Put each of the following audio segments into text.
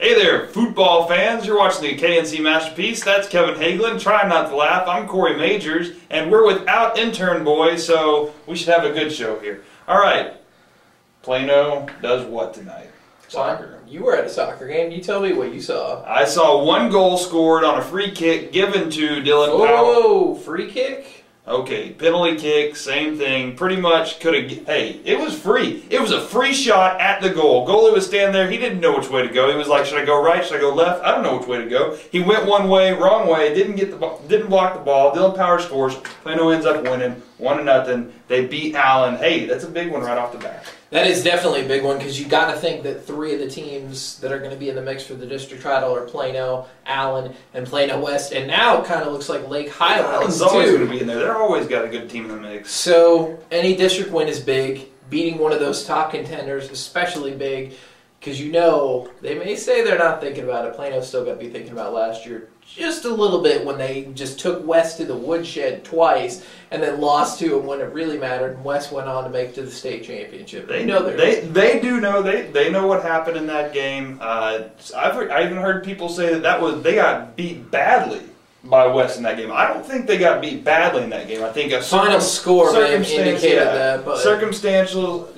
Hey there, football fans. You're watching the K&C Masterpiece. That's Kevin Hagelin. Try not to laugh. I'm Corey Majors, and we're without intern boy, so we should have a good show here. All right. Plano does what tonight? Soccer. You were at a soccer game. You tell me what you saw. I saw one goal scored on a free kick given to Dylan Powell. Oh, free kick? Okay, penalty kick, same thing. Pretty much could have. Hey, it was free. It was a free shot at the goal. Goalie was standing there. He didn't know which way to go. He was like, "Should I go right? Should I go left? I don't know which way to go." He went one way, wrong way. Didn't get the ball. Didn't block the ball. Dylan Power scores. Plano ends up winning 1-0. They beat Allen. Hey, that's a big one right off the bat. That is definitely a big one because you got to think that three of the teams that are going to be in the mix for the district title are Plano, Allen, and Plano West, and now it kind of looks like Lake Highlands Allen's always going to be in there. They're always got a good team in the mix. So any district win is big. Beating one of those top contenders, especially big, because you know they may say they're not thinking about it. Plano's still got to be thinking about last year just a little bit when they just took West to the woodshed twice and then lost to them when it really mattered. And West went on to make it to the state championship. They know they do know they know what happened in that game. I even heard people say that they got beat badly by West in that game. I don't think they got beat badly in that game. I think a final score may have indicated that, but circumstantial,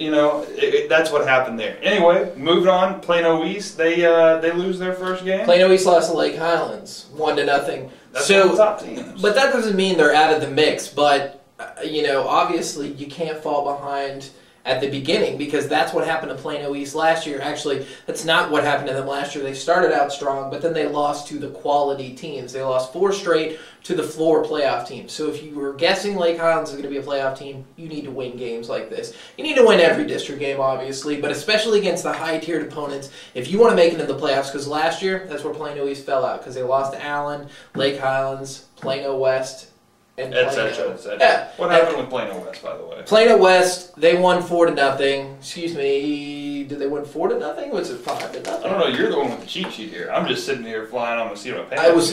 that's what happened there. Anyway, moving on. Plano East, they lose their first game. Plano East lost to Lake Highlands 1-0. That's one of the top teams. But that doesn't mean they're out of the mix. But obviously you can't fall behind at the beginning because that's what happened to Plano East last year. Actually, that's not what happened to them last year. They started out strong, but then they lost to the quality teams. They lost 4 straight to the floor playoff teams. So if you were guessing Lake Highlands is going to be a playoff team, you need to win games like this. You need to win every district game, obviously, but especially against the high-tiered opponents if you want to make it into the playoffs, because last year, that's where Plano East fell out, because they lost to Allen, Lake Highlands, Plano West, and etc. Yeah. What happened with Plano West, by the way? Plano West, they won 4-0. Excuse me, did they win 4-0? Was it 5-0? I don't know. You're the one with the cheat sheet here. I'm just sitting here flying on the seat of my pants.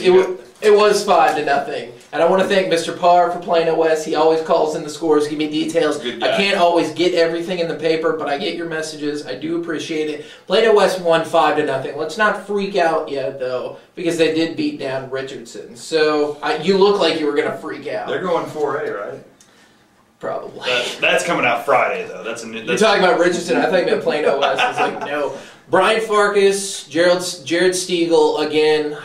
It was 5-0, and I want to thank Mr. Parr for Plano West. He always calls in the scores, give me details. Good guy. I can't always get everything in the paper, but I get your messages. I do appreciate it. Plano West won 5-0. Let's not freak out yet, though, because they did beat down Richardson. So you look like you were going to freak out. They're going 4A, right? Probably. That's coming out Friday, though. You're talking about Richardson. I thought you meant Plano West. I was like, no. Brian Farkas, Jared Stiegel, again,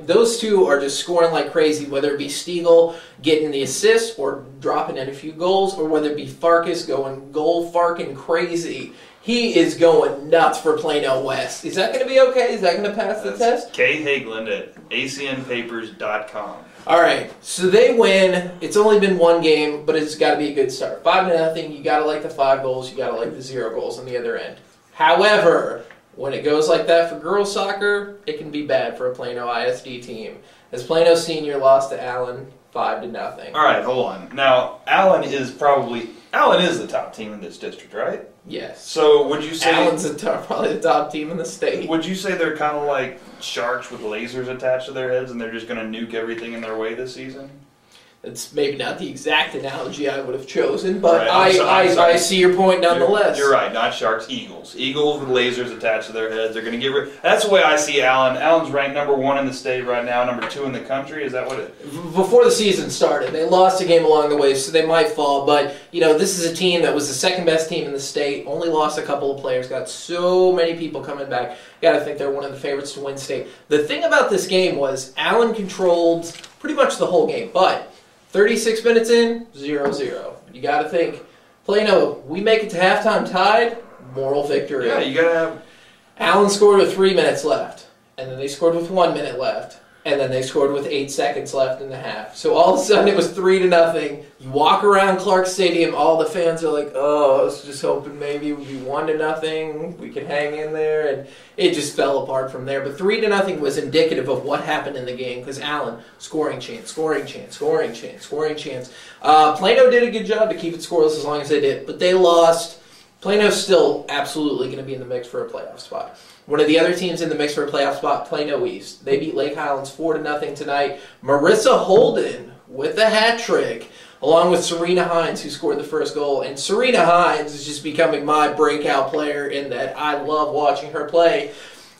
those two are just scoring like crazy, whether it be Stiegel getting the assist or dropping in a few goals, or whether it be Farkas going goal-farking crazy. He is going nuts for Plano West. Is that going to be okay? Is that going to pass the test? K. Hagelin at acnpapers.com. All right, so they win. It's only been one game, but it's got to be a good start. 5-0. You got to like the 5 goals. You got to like the 0 goals on the other end. However, when it goes like that for girls soccer, it can be bad for a Plano ISD team. As Plano Senior lost to Allen 5-0. All right, hold on. Now, Allen is the top team in this district, right? Yes. So would you say Allen's probably the top team in the state? Would you say they're kind of like sharks with lasers attached to their heads, and they're just going to nuke everything in their way this season? It's maybe not the exact analogy I would have chosen, but right, I see your point nonetheless. You're right, not sharks, eagles. Eagles with lasers attached to their heads. They're going to get rid. That's the way I see Allen. Allen's ranked number 1 in the state right now, number 2 in the country. Is that what it? Before the season started, they lost a game along the way, so they might fall. But this is a team that was the second best team in the state. Only lost a couple of players. Got so many people coming back. Got to think they're one of the favorites to win state. The thing about this game was Allen controlled pretty much the whole game, but 36 minutes in, 0-0. You got to think, Plano, we make it to halftime tied, moral victory. Yeah, you got to have. Allen scored with 3 minutes left, and then they scored with 1 minute left, and then they scored with 8 seconds left in the half. So all of a sudden it was 3-0. You walk around Clark Stadium, all the fans are like, oh, I was just hoping maybe it would be 1-0. We could hang in there, and it just fell apart from there. But 3-0 was indicative of what happened in the game because Allen, scoring chance, scoring chance, scoring chance, scoring chance. Plano did a good job to keep it scoreless as long as they did, but they lost. Plano's still absolutely going to be in the mix for a playoff spot. One of the other teams in the mix for a playoff spot, Plano East. They beat Lake Highlands 4-0 tonight. Marissa Holden with a hat trick, along with Serena Hines, who scored the first goal. And Serena Hines is just becoming my breakout player in that I love watching her play.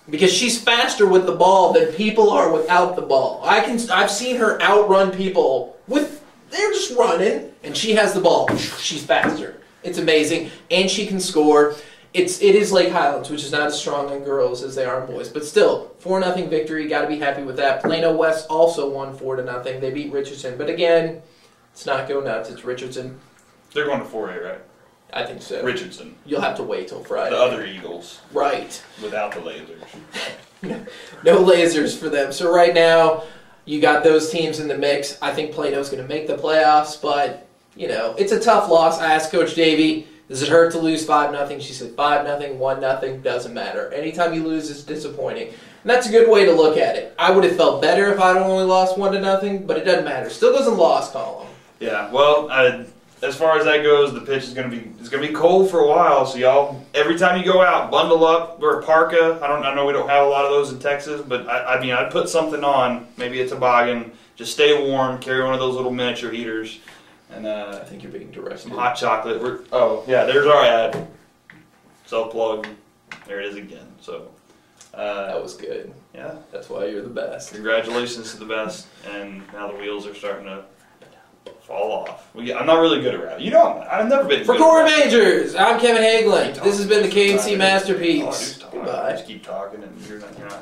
Because she's faster with the ball than people are without the ball. I've seen her outrun people they're just running, and she has the ball. She's faster. It's amazing, and she can score. It is Lake Highlands, which is not as strong on girls as they are on boys, but still 4-0 victory. Got to be happy with that. Plano West also won 4-0. They beat Richardson, but again, it's not go nuts. It's Richardson. They're going to 4A, right? I think so. Richardson. You'll have to wait till Friday. The other Eagles. Right. Without the lasers. No lasers for them. So right now, you got those teams in the mix. I think Plano's going to make the playoffs, but, it's a tough loss. I asked Coach Davey, does it hurt to lose 5-0? She said 5-0, 1-0, doesn't matter. Anytime you lose, it's disappointing. And that's a good way to look at it. I would have felt better if I'd only lost 1-0, but it doesn't matter. Still goes in loss column. Yeah, well, as far as that goes, the pitch is going to be cold for a while. So y'all, every time you go out, bundle up. Wear a parka. I know we don't have a lot of those in Texas, but I'd put something on, maybe a toboggan. Just stay warm. Carry one of those little miniature heaters, and I think you're being directed. Some hot chocolate. There's our ad. Self plug. There it is again. So that was good. Yeah, that's why you're the best. Congratulations to the best. And now the wheels are starting to fall off. I'm not really good at rap. I've never been. For Corey Majors, I'm Kevin Hagelin. This has been the K&C Masterpiece. Goodbye. Just keep talking, and you're not.